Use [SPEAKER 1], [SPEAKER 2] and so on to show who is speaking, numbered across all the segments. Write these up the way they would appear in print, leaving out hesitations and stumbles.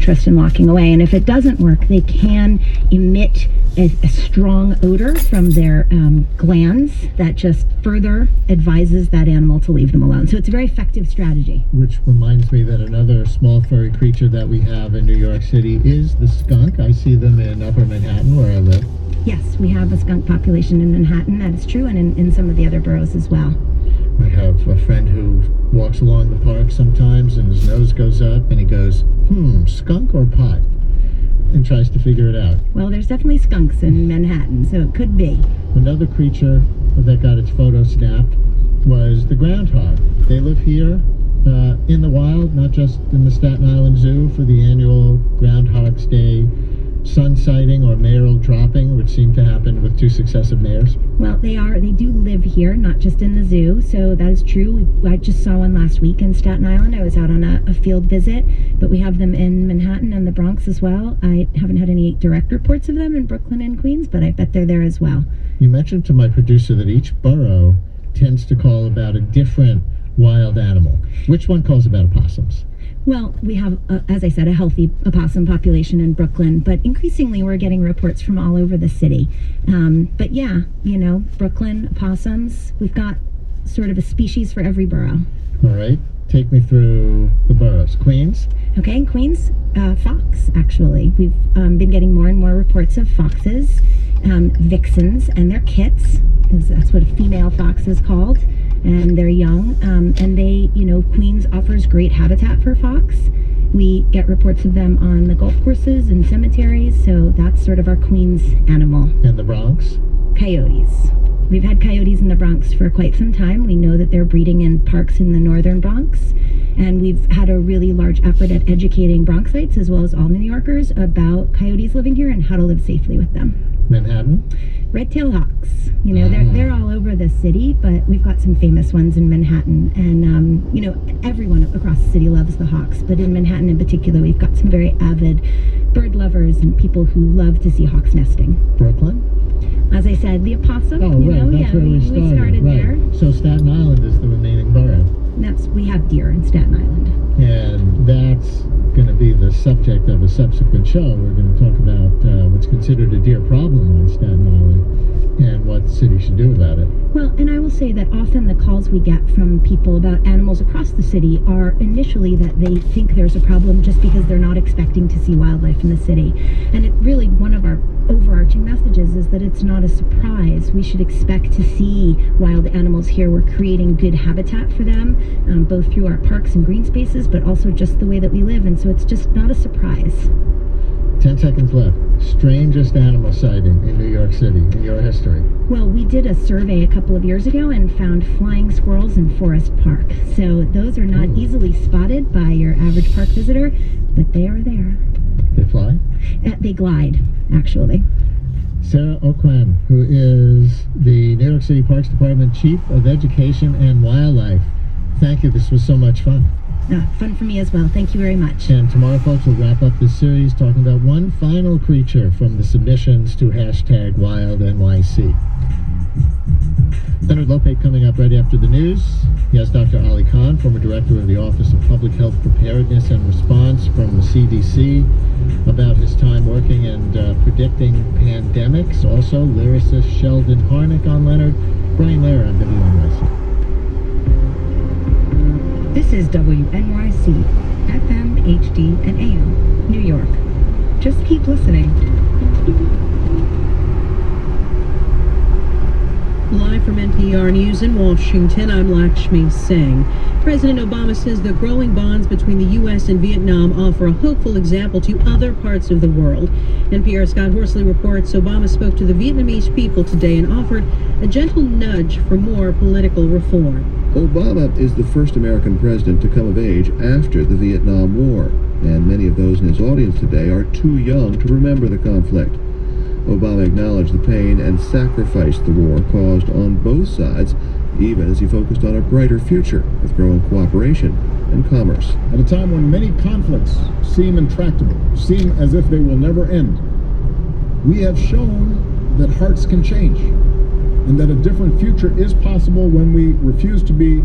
[SPEAKER 1] interest in walking away. And if it doesn't work, they can emit a strong odor from their glands that just further advises that animal to leave them alone. So it's a very effective strategy.
[SPEAKER 2] Which reminds me that another small furry creature that we have in New York City is the skunk. I see them in Upper Manhattan where I live.
[SPEAKER 1] Yes, we have a skunk population in Manhattan, that is true, and in some of the other boroughs as well.
[SPEAKER 2] I have a friend who walks along the park sometimes and his nose goes up and he goes, skunk or pot? And tries to figure it out.
[SPEAKER 1] Well, there's definitely skunks in Manhattan, so it could be.
[SPEAKER 2] Another creature that got its photo snapped was the groundhog. They live here in the wild, not just in the Staten Island Zoo for the annual Groundhog's Day sun sighting or mayoral dropping, which seemed to happen with 2 successive mayors.
[SPEAKER 1] Well, they do live here, not just in the zoo, so that is true. I just saw one last week in Staten Island. I was out on a field visit, but we have them in Manhattan and the Bronx as well. I haven't had any direct reports of them in Brooklyn and Queens, but I bet they're there as well.
[SPEAKER 2] You mentioned to my producer that each borough tends to call about a different wild animal. Which one calls about opossums?
[SPEAKER 1] Well, we have, as I said, a healthy opossum population in Brooklyn, but increasingly we're getting reports from all over the city. But yeah, Brooklyn, opossums, we've got sort of a species for every borough.
[SPEAKER 2] All right. Take me through the boroughs. Queens?
[SPEAKER 1] Okay, in Queens, fox, actually. We've been getting more and more reports of foxes, vixens, and their kits, because that's what a female fox is called. And they're young, and they, Queens offers great habitat for fox. We get reports of them on the golf courses and cemeteries, so that's sort of our Queens animal.
[SPEAKER 2] And the Bronx?
[SPEAKER 1] Coyotes. We've had coyotes in the Bronx for quite some time. We know that they're breeding in parks in the northern Bronx, and we've had a really large effort at educating Bronxites, as well as all New Yorkers, about coyotes living here and how to live safely with them.
[SPEAKER 2] Manhattan?
[SPEAKER 1] Red-tailed hawks. They're all over the city, but we've got some famous ones in Manhattan. And, everyone across the city loves the hawks, but in Manhattan in particular, we've got some very avid bird lovers and people who love to see hawks nesting.
[SPEAKER 2] Brooklyn?
[SPEAKER 1] As I said, the opossum.
[SPEAKER 2] Oh, right. That's where we started. Right.
[SPEAKER 1] There.
[SPEAKER 2] So Staten Island is the remaining borough.
[SPEAKER 1] We have deer in Staten Island.
[SPEAKER 2] And that's going to be the subject of a subsequent show. We're going to talk about what's considered a deer problem on Staten Island and what the city should do about it.
[SPEAKER 1] Well, and I will say that often the calls we get from people about animals across the city are initially that they think there's a problem just because they're not expecting to see wildlife in the city. And it really, one of our overarching messages is that it's not a surprise. We should expect to see wild animals here. We're creating good habitat for them, both through our parks and green spaces, but also just the way that we live. And so it's just not a surprise.
[SPEAKER 2] 10 seconds left. Strangest animal sighting in New York City in your history?
[SPEAKER 1] Well, we did a survey a couple of years ago and found flying squirrels in Forest Park. So those are not easily spotted by your average park visitor, but they are there.
[SPEAKER 2] They fly?
[SPEAKER 1] They glide, actually.
[SPEAKER 2] Sarah O'Quinn, who is the New York City Parks Department Chief of Education and Wildlife. Thank you. This was so much fun.
[SPEAKER 1] Fun for me as well. Thank you very much.
[SPEAKER 2] And tomorrow, folks, we'll wrap up this series talking about one final creature from the submissions to #WildNYC. Leonard Lopate coming up right after the news. He has Dr. Ali Khan, former director of the Office of Public Health Preparedness and Response from the CDC, about his time working and predicting pandemics. Also, lyricist Sheldon Harnick on Leonard. Brian Lehrer on WNYC.
[SPEAKER 3] This is WNYC, FM, HD, and AM, New York. Just keep listening. Live from NPR News in Washington, I'm Lakshmi Singh. President Obama says the growing bonds between the U.S. and Vietnam offer a hopeful example to other parts of the world. NPR's Scott Horsley reports Obama spoke to the Vietnamese people today and offered a gentle nudge for more political reform.
[SPEAKER 4] Obama is the first American president to come of age after the Vietnam War, and many of those in his audience today are too young to remember the conflict. Obama acknowledged the pain and sacrifice the war caused on both sides, even as he focused on a brighter future with growing cooperation and commerce.
[SPEAKER 5] At a time when many conflicts seem intractable, seem as if they will never end, we have shown that hearts can change and that a different future is possible when we refuse to be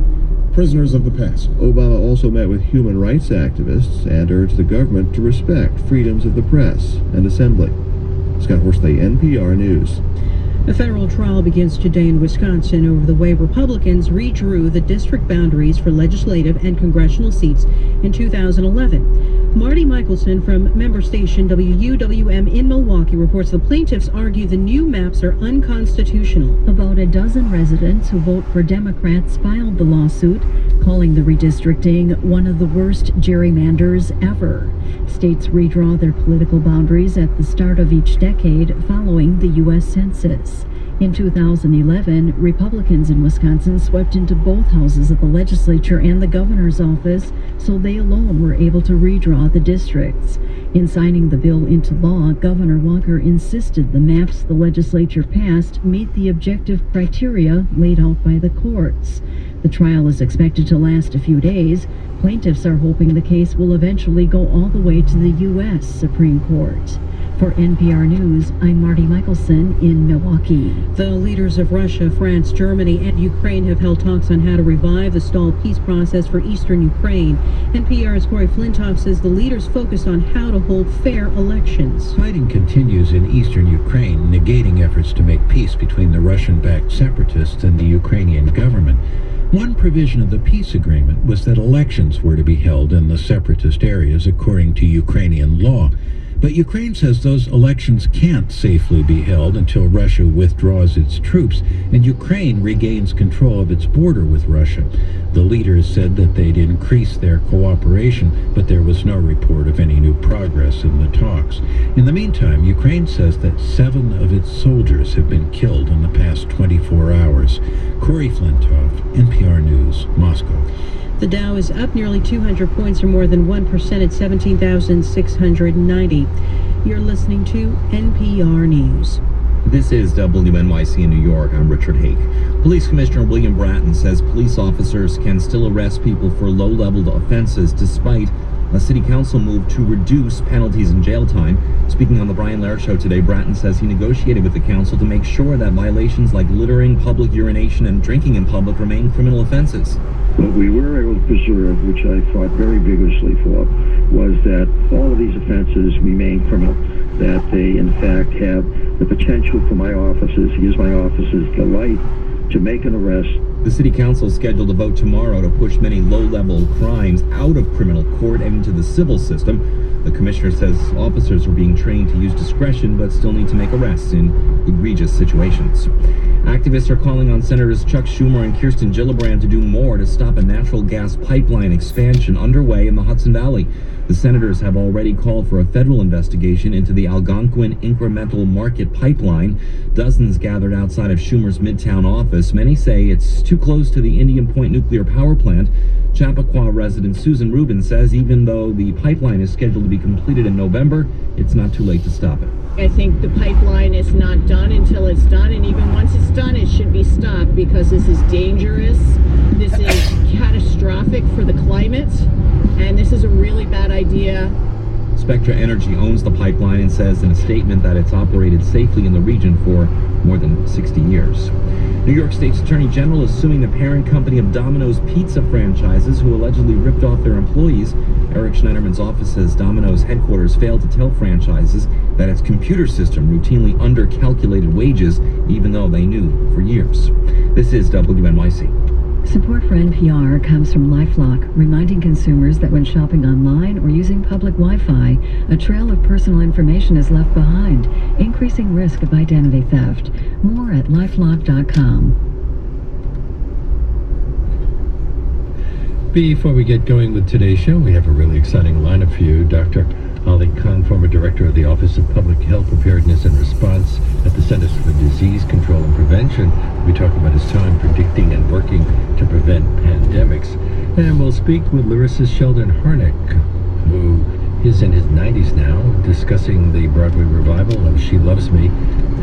[SPEAKER 5] prisoners of the past.
[SPEAKER 4] Obama also met with human rights activists and urged the government to respect freedoms of the press and assembly. Scott Horsley, NPR News.
[SPEAKER 3] A federal trial begins today in Wisconsin over the way Republicans redrew the district boundaries for legislative and congressional seats in 2011. Marty Michelson from member station WUWM in Milwaukee reports the plaintiffs argue the new maps are unconstitutional.
[SPEAKER 1] About a dozen residents who vote for Democrats filed the lawsuit, calling the redistricting one of the worst gerrymanders ever. States redraw their political boundaries at the start of each decade following the U.S. Census. In 2011, Republicans in Wisconsin swept into both houses of the legislature and the governor's office, so they alone were able to redraw the districts. In signing the bill into law, Governor Walker insisted the maps the legislature passed meet the objective criteria laid out by the courts. The trial is expected to last a few days. Plaintiffs are hoping the case will eventually go all the way to the U.S. Supreme Court. For NPR News, I'm Marty Michelson in Milwaukee.
[SPEAKER 3] The leaders of Russia, France, Germany, and Ukraine have held talks on how to revive the stalled peace process for eastern Ukraine. NPR's Corey Flintoff says the leaders focused on how to hold fair elections.
[SPEAKER 6] Fighting continues in eastern Ukraine, negating efforts to make peace between the Russian-backed separatists and the Ukrainian government. One provision of the peace agreement was that elections were to be held in the separatist areas according to Ukrainian law. But Ukraine says those elections can't safely be held until Russia withdraws its troops and Ukraine regains control of its border with Russia. The leaders said that they'd increase their cooperation, but there was no report of any new progress in the talks. In the meantime, Ukraine says that 7 of its soldiers have been killed in the past 24 hours. Corey Flintoff, NPR News, Moscow.
[SPEAKER 3] The Dow is up nearly 200 points or more than 1% at 17,690. You're listening to NPR News.
[SPEAKER 7] This is WNYC in New York. I'm Richard Hake. Police Commissioner William Bratton says police officers can still arrest people for low-level offenses despite a city council move to reduce penalties and jail time. Speaking on the Brian Lehrer Show today, Bratton says he negotiated with the council to make sure that violations like littering, public urination, and drinking in public remain criminal offenses.
[SPEAKER 8] What we were able to preserve, which I fought very vigorously for, was that all of these offenses remain criminal, that they in fact have the potential for my officers, to use my officers' delight to make an arrest.
[SPEAKER 7] The city council is scheduled to vote tomorrow to push many low-level crimes out of criminal court and into the civil system. The commissioner says officers are being trained to use discretion but still need to make arrests in egregious situations. Activists are calling on Senators Chuck Schumer and Kirsten Gillibrand to do more to stop a natural gas pipeline expansion underway in the Hudson Valley. The senators have already called for a federal investigation into the Algonquin Incremental Market Pipeline. Dozens gathered outside of Schumer's Midtown office. Many say it's too close to the Indian Point nuclear power plant. Chappaqua resident Susan Rubin says even though the pipeline is scheduled to be completed in November, it's not too late to stop it.
[SPEAKER 9] I think the pipeline is not done until it's done, and even once it's done, it should be stopped because this is dangerous. This is catastrophic for the climate, and this is a really bad idea.
[SPEAKER 7] Spectra Energy owns the pipeline and says in a statement that it's operated safely in the region for more than 60 years. New York State's Attorney General is suing the parent company of Domino's pizza franchises who allegedly ripped off their employees. Eric Schneiderman's office says Domino's headquarters failed to tell franchises that its computer system routinely undercalculated wages, even though they knew for years. This is WNYC.
[SPEAKER 1] Support for NPR comes from LifeLock, reminding consumers that when shopping online or using public Wi-Fi, a trail of personal information is left behind, increasing risk of identity theft. More at lifelock.com.
[SPEAKER 6] Before we get going with today's show, we have a really exciting lineup for you. Dr. Ali Khan, former director of the Office of Public Health Preparedness and Response at the Centers for Disease Control and Prevention. We talk about his time predicting and working to prevent pandemics. And we'll speak with Larissa Sheldon Harnick, who is in his 90s now, discussing the Broadway revival of She Loves Me.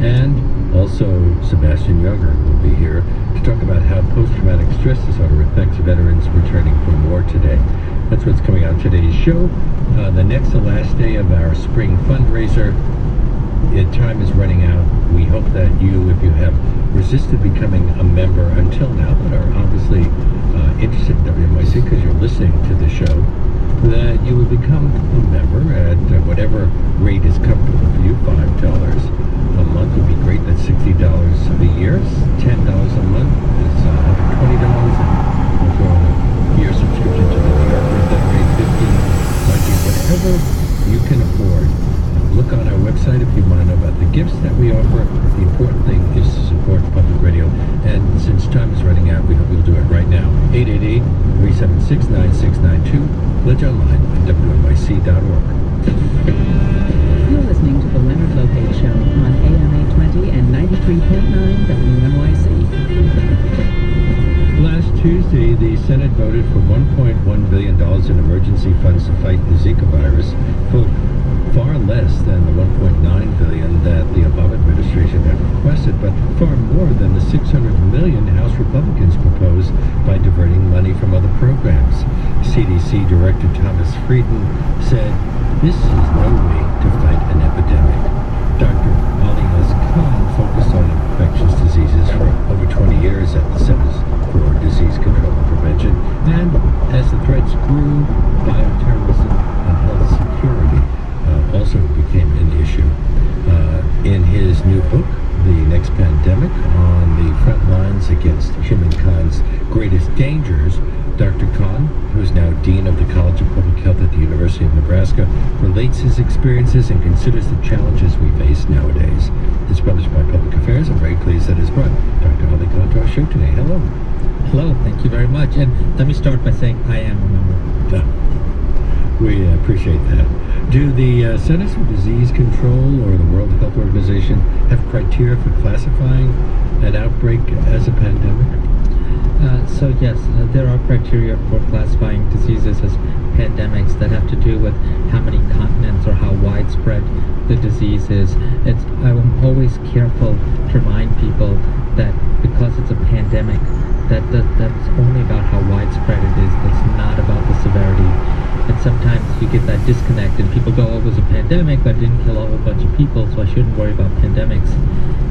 [SPEAKER 6] And also Sebastian Younger will be here to talk about how post-traumatic stress disorder affects veterans returning from war today. That's what's coming on today's show. The next to last day of our spring fundraiser. Time is running out. We hope that you, if you have resisted becoming a member until now, but are obviously interested in WNYC because you're listening to the show, that you would become a member at whatever rate is comfortable for you. $5 a month would be great. That's $60 a year. $10 a month is $120, and we'll throw in a year subscription to the New Yorker at that rate, 15, 20, whatever you can afford. Look on our website if you want to know about the gifts that we offer. The important thing is to support public radio. And since time is running out, we hope you'll do it right now. 888-376-9692. Pledge online at WNYC.org.
[SPEAKER 10] You're listening to the Leonard Lopate Show on AM 820 and 93.9 WNYC.
[SPEAKER 6] Last Tuesday, the Senate voted for $1.1 billion in emergency funds to fight the Zika virus, far less than the $1.9 billion that the Obama administration had requested, but far more than the $600 million House Republicans proposed by diverting money from other programs. CDC Director Thomas Frieden said, "This is no way to fight an epidemic." Dr. Ali Khan focused on infectious diseases for over 20 years at the Centers for Disease Control and Prevention, and as the threats grew, bioterrorism and health security also became an issue. In his new book, The Next Pandemic, on the front lines against humankind's greatest dangers, Dr. Khan, who is now Dean of the College of Public Health at the University of Nebraska, relates his experiences and considers the challenges we face nowadays. It's published by Public Affairs. I'm very pleased that it's brought Dr. Ali Khan to our show today. Hello.
[SPEAKER 11] Hello, thank you very much. And let me start by saying I am a member.
[SPEAKER 6] We appreciate that. Do the Centers for Disease Control or the World Health Organization have criteria for classifying an outbreak as a pandemic?
[SPEAKER 11] So yes, there are criteria for classifying diseases as pandemics that have to do with how many continents or how widespread the disease is. I'm always careful to remind people that because it's a pandemic, that's only about how widespread it is. That's not about the severity. And sometimes you get that disconnect and people go, oh, it was a pandemic, but it didn't kill a whole bunch of people, so I shouldn't worry about pandemics.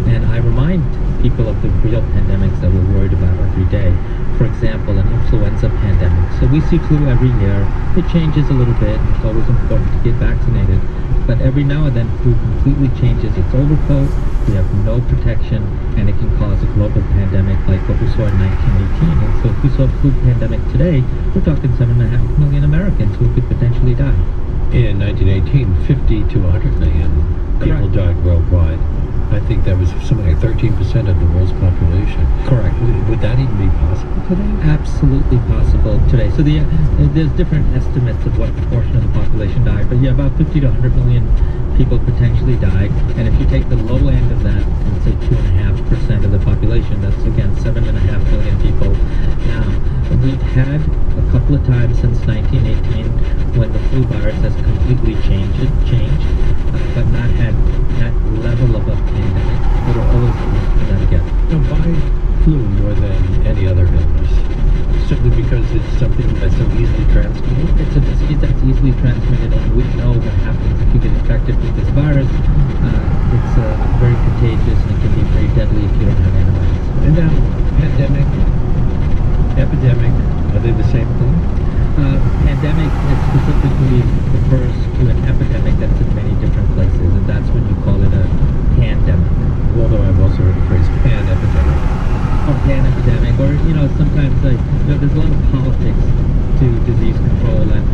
[SPEAKER 11] And I remind people of the real pandemics that we're worried about every day. For example, an influenza pandemic. So we see flu every year. It changes a little bit, and it's always important to get vaccinated. But every now and then, flu completely changes its overcoat. We have no protection, and it can cause a global pandemic like what we saw in 1918. And so if we saw a flu pandemic today, we're talking 7.5 million Americans who could potentially die.
[SPEAKER 6] In 1918, 50 to 100 million people died worldwide. I think that was something like 13% of the world's population.
[SPEAKER 11] Correct.
[SPEAKER 6] Would that even be possible today?
[SPEAKER 11] Absolutely possible today. So there's different estimates of what proportion of the population died, but yeah, about 50 to 100 million people potentially died. And if you take the low end of that, and say 2.5% of the population, that's again 7.5 million people. Now, we've had a couple of times since 1918 when the flu virus has completely changed, but not had that level of a pandemic. But we're always looking for that again.
[SPEAKER 6] No, why flu more than any other illness? Simply because it's something that's so easily transmitted?
[SPEAKER 11] It's a disease that's easily transmitted, and we know what happens if you get infected with this virus. It's very contagious, and it can be very deadly if you don't have antibodies.
[SPEAKER 6] And now, pandemic, epidemic, are they the same thing?
[SPEAKER 11] Pandemic is specifically refers to an epidemic that's in many different places, and that's when you call it a pandemic.
[SPEAKER 6] Although I've also heard the phrase pan-epidemic.
[SPEAKER 11] Or pan-epidemic, or, sometimes, there's a lot of politics to disease control, and,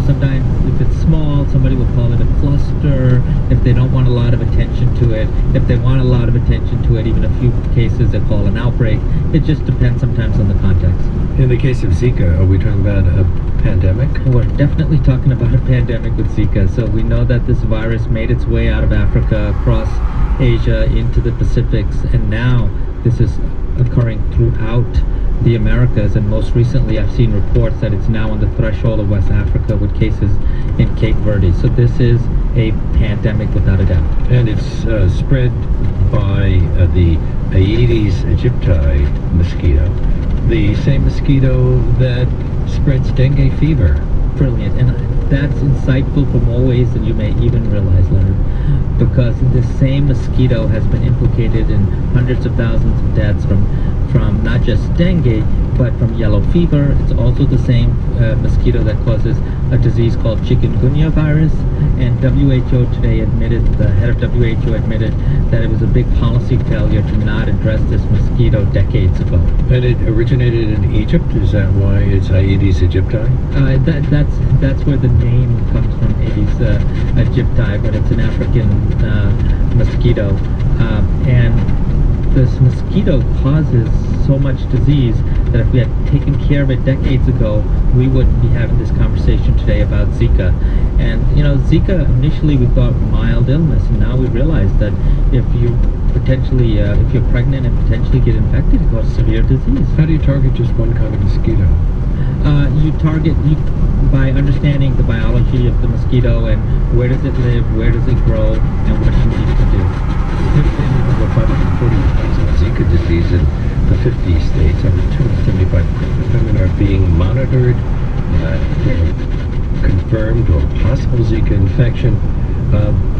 [SPEAKER 11] sometimes if it's small, somebody will call it a cluster, if they don't want a lot of attention to it. If they want a lot of attention to it, even a few cases they call an outbreak. It just depends sometimes on the context.
[SPEAKER 6] In the case of Zika, are we talking about a pandemic?
[SPEAKER 11] We're definitely talking about a pandemic with Zika. So we know that this virus made its way out of Africa, across Asia, into the Pacifics, and now this is occurring throughout the Americas, and most recently I've seen reports that it's now on the threshold of West Africa with cases in Cape Verde. So this is a pandemic without a doubt.
[SPEAKER 6] And it's spread by the Aedes aegypti mosquito, the same mosquito that spreads dengue fever.
[SPEAKER 11] Brilliant. And that's insightful for more ways than you may even realize, Leonard, because this same mosquito has been implicated in hundreds of thousands of deaths from not just dengue, but from yellow fever. It's also the same mosquito that causes a disease called chikungunya virus. And WHO today admitted, the head of WHO admitted that it was a big policy failure to not address this mosquito decades ago.
[SPEAKER 6] And it originated in Egypt? Is that why it's Aedes aegypti?
[SPEAKER 11] That's where the name comes from, Aedes aegypti, but it's an African mosquito. And this mosquito causes so much disease that if we had taken care of it decades ago, we wouldn't be having this conversation today about Zika. And you know, Zika initially we thought mild illness, and now we realize that if you potentially, if you're pregnant and potentially get infected, it causes severe disease.
[SPEAKER 6] How do you target just one kind of mosquito?
[SPEAKER 11] You target by understanding the biology of the mosquito and where does it live, where does it grow, and what you need to do.
[SPEAKER 6] There's been over 540 cases of Zika disease in the 50 states. Over 275 women are being monitored for confirmed or possible Zika infection.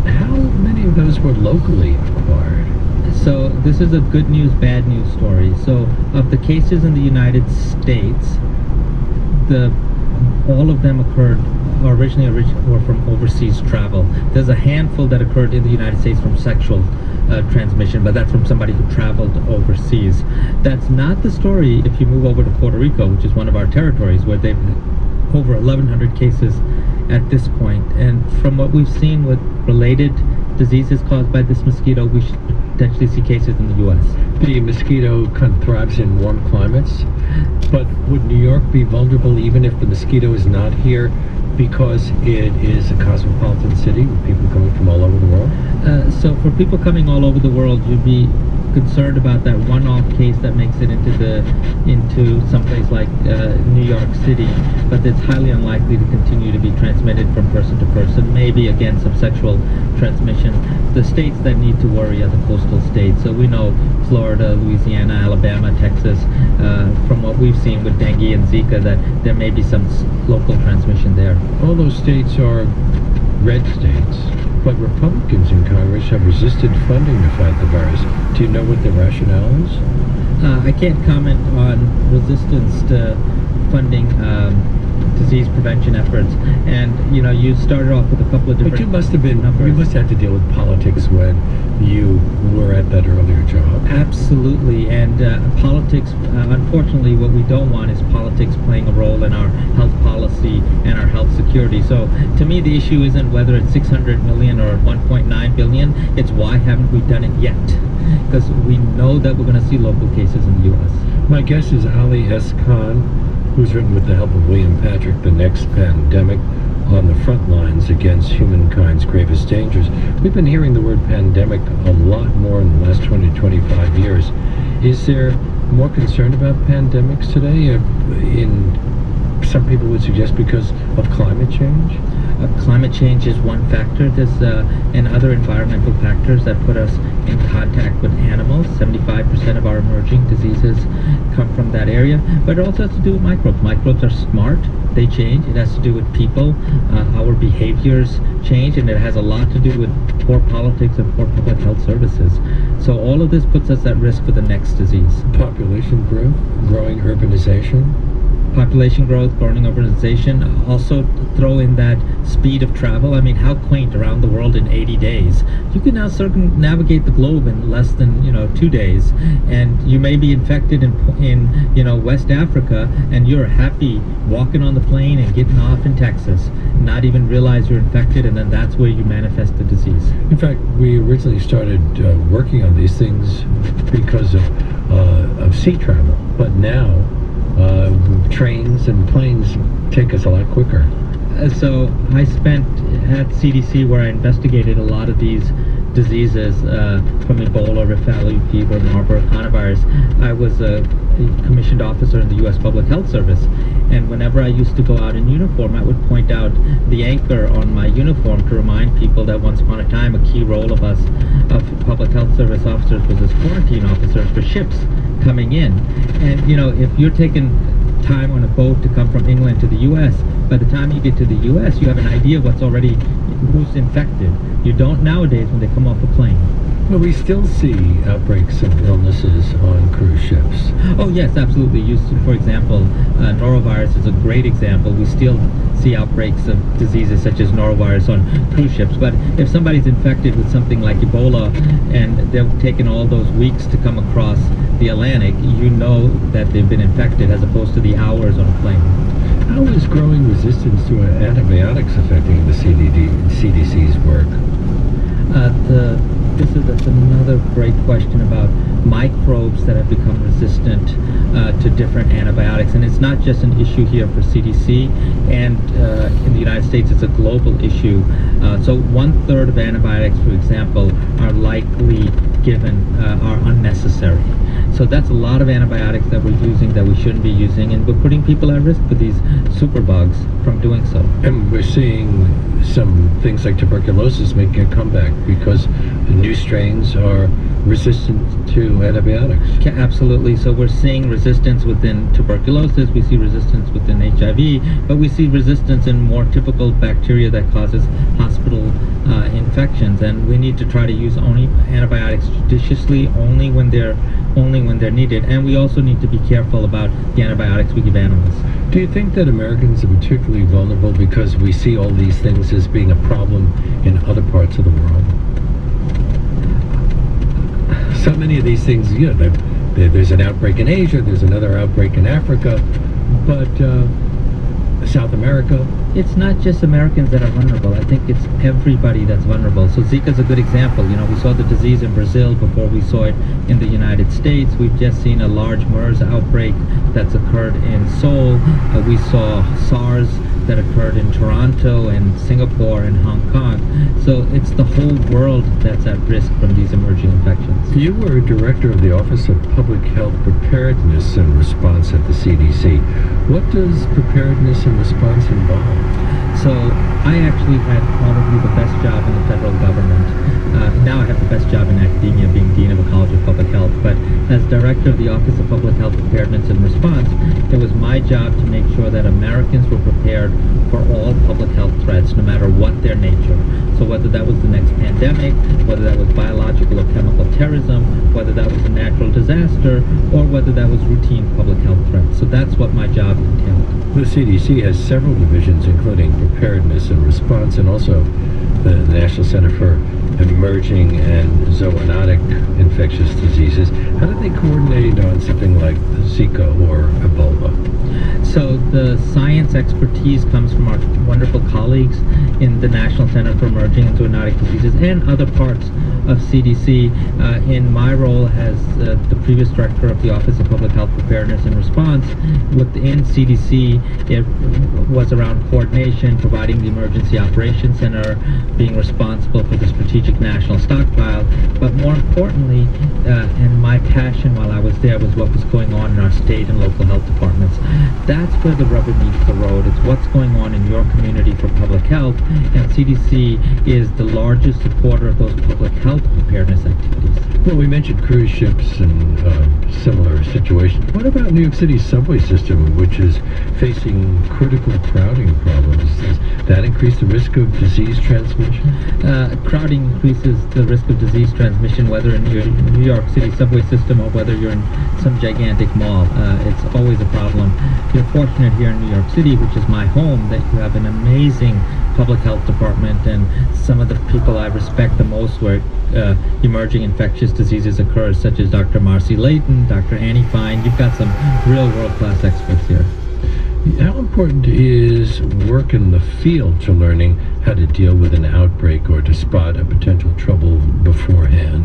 [SPEAKER 6] How many of those were locally acquired?
[SPEAKER 11] So this is a good news, bad news story. So of the cases in the United States, all of them occurred originally were from overseas travel. There's a handful that occurred in the United States from sexual transmission, but that's from somebody who traveled overseas. That's not the story if you move over to Puerto Rico, which is one of our territories, where they've over 1,100 cases at this point. And from what we've seen with related diseases caused by this mosquito, we should potentially see cases in the U.S.
[SPEAKER 6] The mosquito thrives in warm climates, but would New York be vulnerable even if the mosquito is not here because it is a cosmopolitan city with people coming from all over the world?
[SPEAKER 11] So for people coming all over the world, you'd be concerned about that one-off case that makes it into someplace like New York City, but it's highly unlikely to continue to be transmitted from person to person. Maybe again some sexual transmission. The states that need to worry are the coastal states. So we know Florida, Louisiana, Alabama, Texas, from what we've seen with dengue and Zika, that there may be some local transmission there.
[SPEAKER 6] All those states are red states, but Republicans in Congress have resisted funding to fight the virus. Do you know what the rationale is?
[SPEAKER 11] I can't comment on resistance to funding disease prevention efforts. And you know, you started off with a couple of different.
[SPEAKER 6] But you must have had to deal with politics when you were at that earlier job.
[SPEAKER 11] Absolutely, and politics. Unfortunately, what we don't want is politics playing a role in our health policy and our health security. So, to me, the issue isn't whether it's 600 million or 1.9 billion. It's why haven't we done it yet? Because we know that we're going to see local cases in the U.S.
[SPEAKER 6] My guest is Ali S. Khan, who's written with the help of William Patrick, The Next Pandemic, on the front lines against humankind's gravest dangers. We've been hearing the word pandemic a lot more in the last 20 to 25 years. Is there more concern about pandemics today? Some people would suggest because of climate change?
[SPEAKER 11] Climate change is one factor. There's and other environmental factors that put us in contact with animals. 75% of our emerging diseases come from that area. But it also has to do with microbes. Microbes are smart. They change. It has to do with people. Our behaviors change, and it has a lot to do with poor politics and poor public health services. So all of this puts us at risk for the next disease.
[SPEAKER 6] Population growth, growing urbanization.
[SPEAKER 11] Population growth, growing urbanization. Also throw in that speed of travel. I mean, how quaint, around the world in 80 days. You can now circumnavigate the globe in less than 2 days, and you may be infected in West Africa, and you're happy walking on the plane and getting off in Texas, not even realize you're infected, and then that's where you manifest the disease.
[SPEAKER 6] In fact, we originally started working on these things because of sea travel, but now trains and planes take us a lot quicker.
[SPEAKER 11] So I spent at CDC, where I investigated a lot of these diseases, from Ebola, Rift Valley fever, Marburg, coronavirus. I was a commissioned officer in the U.S. Public Health Service, and whenever I used to go out in uniform, I would point out the anchor on my uniform to remind people that once upon a time a key role of us, of Public Health Service officers, was as quarantine officers for ships coming in. And if you're taking time on a boat to come from England to the U.S., by the time you get to the U.S., you have an idea of who's infected. You don't nowadays when they come off a plane.
[SPEAKER 6] Well, we still see outbreaks of illnesses on cruise ships.
[SPEAKER 11] Oh yes, absolutely. For example, norovirus is a great example. We still see outbreaks of diseases such as norovirus on cruise ships. But if somebody's infected with something like Ebola and they've taken all those weeks to come across the Atlantic, you know that they've been infected as opposed to the hours on a plane.
[SPEAKER 6] How is growing resistance to antibiotics affecting the CDC's work?
[SPEAKER 11] That's another great question about microbes that have become resistant to different antibiotics. And it's not just an issue here for CDC, and in the United States it's a global issue. So 1/3 of antibiotics, for example, are likely given, are unnecessary. So that's a lot of antibiotics that we're using that we shouldn't be using, and we're putting people at risk with these superbugs from doing so.
[SPEAKER 6] And we're seeing some things like tuberculosis making a comeback because the new strains are resistant to antibiotics.
[SPEAKER 11] Absolutely. So we're seeing resistance within tuberculosis, we see resistance within HIV, but we see resistance in more typical bacteria that causes hospital infections, and we need to try to use only antibiotics judiciously, only when they're needed, and we also need to be careful about the antibiotics we give animals.
[SPEAKER 6] Do you think that Americans are particularly vulnerable because we see all these things as being a problem in other parts of the world? So many of these things, you know, there's an outbreak in Asia, there's another outbreak in Africa, but South America.
[SPEAKER 11] It's not just Americans that are vulnerable. I think it's everybody that's vulnerable. So Zika's a good example. You know, we saw the disease in Brazil before we saw it in the United States. We've just seen a large MERS outbreak that's occurred in Seoul. We saw SARS that occurred in Toronto and Singapore and Hong Kong. So it's the whole world that's at risk from these emerging infections.
[SPEAKER 6] You were director of the Office of Public Health Preparedness and Response at the CDC. What does preparedness and response involve?
[SPEAKER 11] So I actually had probably the best job in the federal government. Now I have the best job in academia, being Dean of a College of Public Health. But as Director of the Office of Public Health Preparedness and Response, it was my job to make sure that Americans were prepared for all public health threats, no matter what their nature. So whether that was the next pandemic, whether that was biological or chemical terrorism, whether that was a natural disaster, or whether that was routine public health threats. So that's what my job entailed.
[SPEAKER 6] The CDC has several divisions, including preparedness and response, and also the National Center for Emerging and Zoonotic Infectious Diseases. How do they coordinate on something like Zika or Ebola?
[SPEAKER 11] So the science expertise comes from our wonderful colleagues in the National Center for Emerging and Zoonotic Diseases and other parts of CDC. In my role as the previous director of the Office of Public Health Preparedness and Response, within CDC, it was around coordination, providing the Emergency Operations Center, being responsible for the Strategic National Stockpile, but more importantly, and my passion while I was there was what was going on in our state and local health departments. That's where the rubber meets the road. It's what's going on in your community for public health, and CDC is the largest supporter of those public health preparedness activities.
[SPEAKER 6] Well, we mentioned cruise ships and similar situations. What about New York City's subway system, which is facing critical crowding problems? Does that increase the risk of disease transmission?
[SPEAKER 11] Crowding increases the risk of disease transmission, whether in your New York City subway system or whether you're in some gigantic mall. It's always a problem. You're fortunate here in New York City, which is my home, that you have an amazing public health department and some of the people I respect the most where emerging infectious diseases occur, such as Dr. Marcy Layton, Dr. Annie Fine. You've got some real world-class experts here.
[SPEAKER 6] How important is work in the field to learning how to deal with an outbreak or to spot a potential trouble beforehand?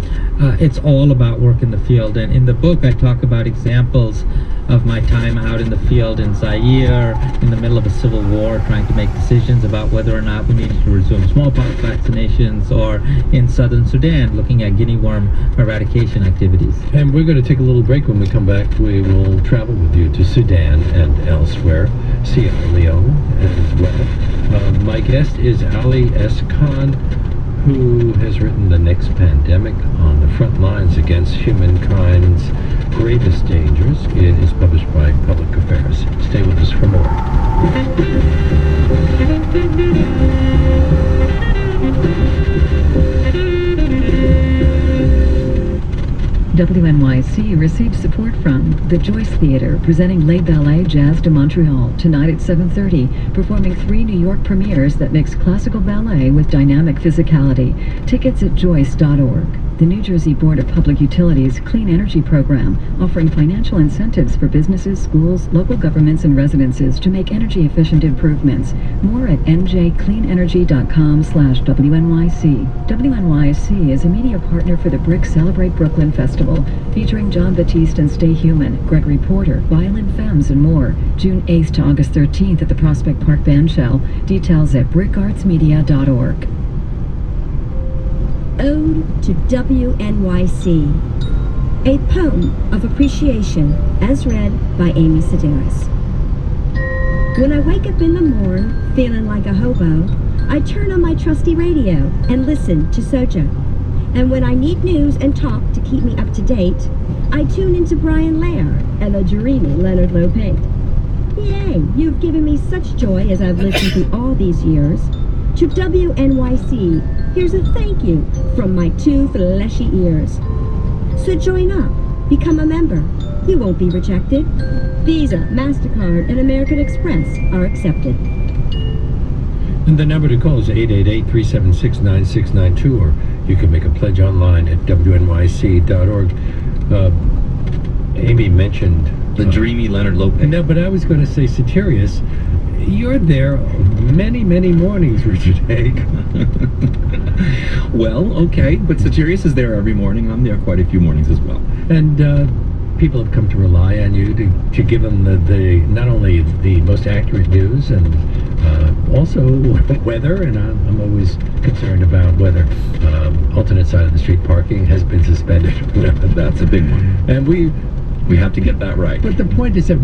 [SPEAKER 11] It's all about work in the field, and in the book I talk about examples of my time out in the field in Zaire, in the middle of a civil war, trying to make decisions about whether or not we needed to resume smallpox vaccinations, or in southern Sudan, looking at guinea worm eradication activities.
[SPEAKER 6] And we're going to take a little break. When we come back, we will travel with you to Sudan and elsewhere, Sierra Leone as well. My guest is Ali S. Khan, who has written The Next Pandemic: On the Front Lines Against Humankind's Gravest Dangers. It is published by Public Affairs. Stay with us for more.
[SPEAKER 10] WNYC received support from the Joyce Theater, presenting Les Ballets Jazz de Montreal tonight at 7:30, performing 3 New York premieres that mix classical ballet with dynamic physicality. Tickets at joyce.org. The New Jersey Board of Public Utilities Clean Energy Program, offering financial incentives for businesses, schools, local governments, and residences to make energy-efficient improvements. More at njcleanenergy.com/WNYC. WNYC is a media partner for the Brick Celebrate Brooklyn Festival, featuring John Batiste and Stay Human, Gregory Porter, Violent Femmes, and more. June 8th to August 13th at the Prospect Park Bandshell. Details at brickartsmedia.org.
[SPEAKER 12] Ode to WNYC, a poem of appreciation as read by Amy Sedaris. When I wake up in the morn, feeling like a hobo, I turn on my trusty radio and listen to Sojo. And when I need news and talk to keep me up to date, I tune into Brian Lair and the dreamy Leonard Lopate. Yay, you've given me such joy as I've listened to all these years. To WNYC, here's a thank you from my 2 fleshy ears. So join up, become a member. You won't be rejected. Visa, MasterCard, and American Express are accepted.
[SPEAKER 6] And the number to call is 888-376-9692, or you can make a pledge online at WNYC.org. Amy mentioned
[SPEAKER 7] the dreamy Leonard Lopate.
[SPEAKER 6] No, but I was going to say Soterius. You're there many, many mornings, Richard Haig.
[SPEAKER 7] Well, okay, but Soterius is there every morning. I'm there quite a few mornings as well.
[SPEAKER 6] And people have come to rely on you to give them the not only the most accurate news and also weather, and I'm always concerned about weather. Alternate side of the street parking has been suspended.
[SPEAKER 7] That's a big one.
[SPEAKER 6] And we have to get that right. But the point is that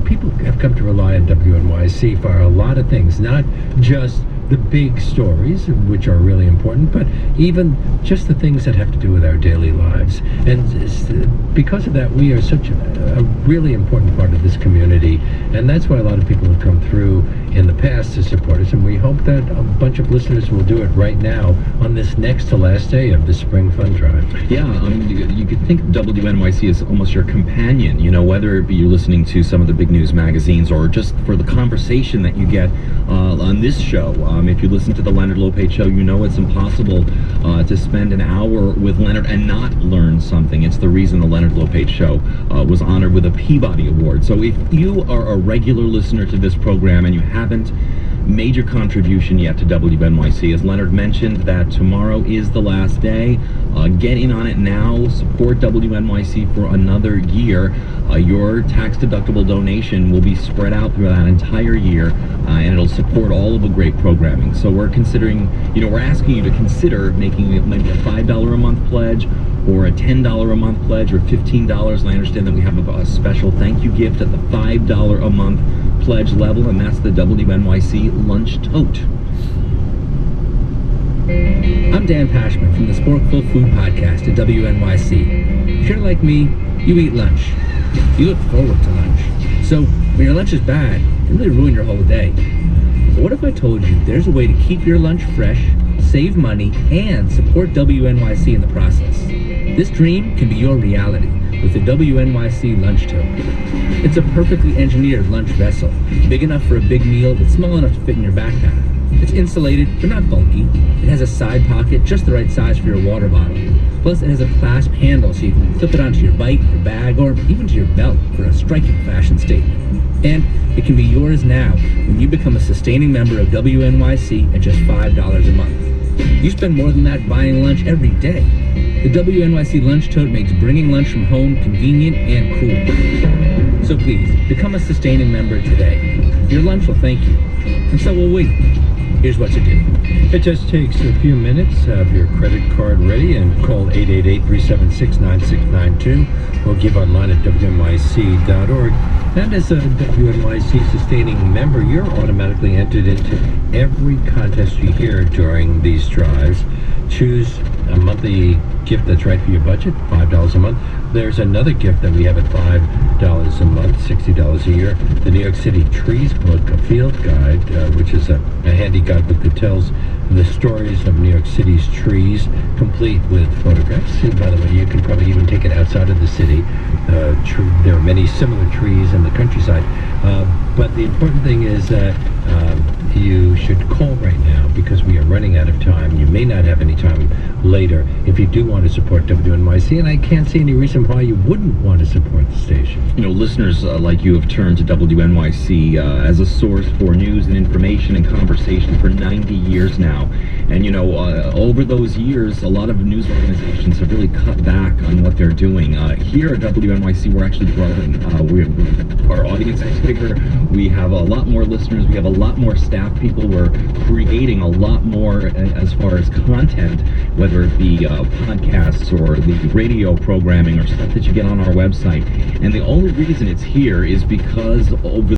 [SPEAKER 6] people have come to rely on WNYC for a lot of things, not just the big stories, which are really important, but even just the things that have to do with our daily lives. And because of that, we are such a really important part of this community, and that's why a lot of people have come through in the past to support us, and we hope that a bunch of listeners will do it right now on this next to last day of the Spring Fund Drive.
[SPEAKER 7] Yeah, you could think of WNYC as almost your companion, you know, whether it be you're listening to some of the big news magazines or just for the conversation that you get on this show. If you listen to the Leonard Lopate Show, you know it's impossible to spend an hour with Leonard and not learn something. It's the reason the Leonard Lopate Show was honored with a Peabody Award. So if you are a regular listener to this program and you haven't made your contribution yet to WNYC, as Leonard mentioned that tomorrow is the last day, get in on it now. Support WNYC for another year. Your tax-deductible donation will be spread out through that entire year, and it'll support all of the great programming. So we're considering, we're asking you to consider making it maybe a $5 a month pledge, or a $10 a month pledge, or $15. And I understand that we have a special thank you gift at the $5 a month pledge level, and that's the WNYC Lunch Tote.
[SPEAKER 13] I'm Dan Pashman from the Sporkful Food Podcast at WNYC. If you're like me, you eat lunch. You look forward to lunch. So when your lunch is bad, it can really ruin your whole day. But what if I told you there's a way to keep your lunch fresh, save money, and support WNYC in the process? This dream can be your reality with the WNYC Lunch Tote. It's a perfectly engineered lunch vessel, big enough for a big meal but small enough to fit in your backpack. It's insulated but not bulky. It has a side pocket just the right size for your water bottle. Plus, it has a clasp handle so you can clip it onto your bike, your bag, or even to your belt for a striking fashion statement. And it can be yours now when you become a sustaining member of WNYC at just $5 a month. You spend more than that buying lunch every day. The WNYC Lunch Tote makes bringing lunch from home convenient and cool. So please, become a sustaining member today. Your lunch will thank you, and so will we. Here's what to do.
[SPEAKER 6] It just takes a few minutes. Have your credit card ready and call 888-376-9692 or give online at WNYC.org. And as a WNYC sustaining member, you're automatically entered into every contest you hear during these drives. Choose a monthly gift that's right for your budget, $5 a month. There's another gift that we have at $5 a month, $60 a year. The New York City Trees Book, a field guide, which is a handy guidebook that tells the stories of New York City's trees, complete with photographs. And by the way, you can probably even take it outside of the city. There are many similar trees in the countryside. But the important thing is that you should call right now because we are running out of time. You may not have any time later if you do want to support WNYC, and I can't see any reason why you wouldn't want to support the station.
[SPEAKER 7] You know, listeners like you have turned to WNYC as a source for news and information and conversation for 90 years now. And, you know, over those years, a lot of news organizations have really cut back on what they're doing. Here at WNYC, we're actually growing. Our audience is bigger. We have a lot more listeners. We have a lot more staff people. We're creating a lot more as far as content, whether it be podcasts or the radio programming or stuff that you get on our website. And the only reason it's here is because over